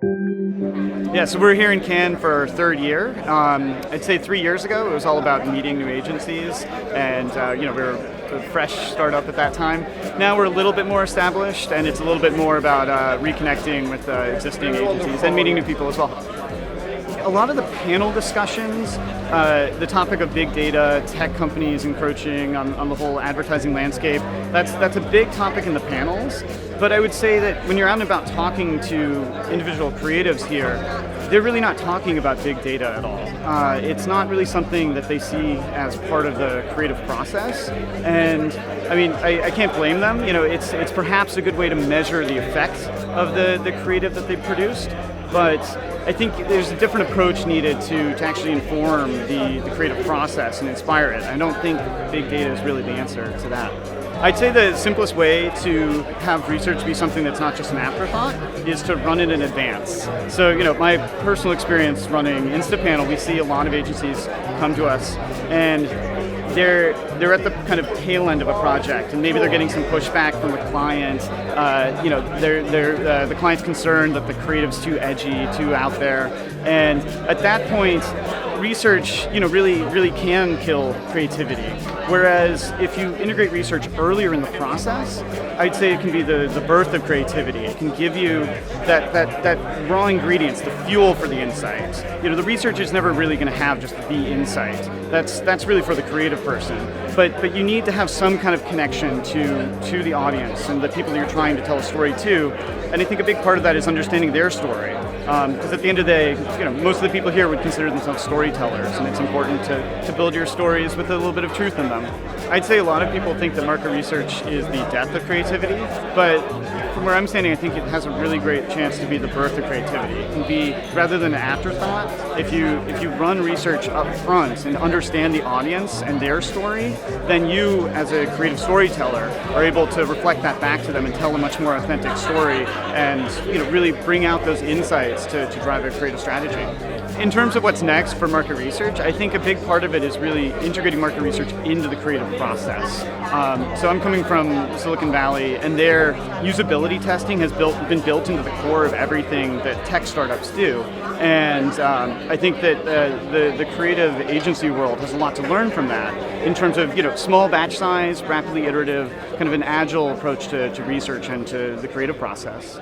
Yeah, so we're here in Cannes for our third year. I'd say 3 years ago, it was all about meeting new agencies, and we were a fresh startup at that time. Now we're a little bit more established, and it's a little bit more about reconnecting with existing agencies and meeting new people as well. A lot of the panel discussions, the topic of big data, tech companies encroaching on the whole advertising landscape, that's a big topic in the panels. But I would say that when you're out and about talking to individual creatives here, they're really not talking about big data at all. It's not really something that they see as part of the creative process. And I mean, I can't blame them. It's perhaps a good way to measure the effect of the creative that they've produced. But I think there's a different approach needed to actually inform the creative process and inspire it. I don't think big data is really the answer to that. I'd say the simplest way to have research be something that's not just an afterthought is to run it in advance. So, my personal experience running Instapanel, we see a lot of agencies come to us and they're at the kind of tail end of a project, and maybe they're getting some pushback from the client. The client's concerned that the creative's too edgy, too out there, and at that point, research, really can kill creativity. Whereas if you integrate research earlier in the process, I'd say it can be the birth of creativity. It can give you that raw ingredients, the fuel for the insight. The research is never really going to have just the insight. That's really for the creative person. But you need to have some kind of connection to the audience and the people that you're trying to tell a story to. And I think a big part of that is understanding their story. Because at the end of the day, most of the people here would consider themselves storytellers, and it's important to build your stories with a little bit of truth in them. I'd say a lot of people think that market research is the death of creativity, but from where I'm standing, I think it has a really great chance to be the birth of creativity. It can be, rather than an afterthought, if you run research up front and understand the audience and their story, then you, as a creative storyteller, are able to reflect that back to them and tell a much more authentic story and really bring out those insights to drive a creative strategy. In terms of what's next for market research, I think a big part of it is really integrating market research into the creative process. So I'm coming from Silicon Valley, and their usability testing has been built into the core of everything that tech startups do. And I think that the creative agency world has a lot to learn from that in terms of small batch size, rapidly iterative, kind of an agile approach to research and to the creative process.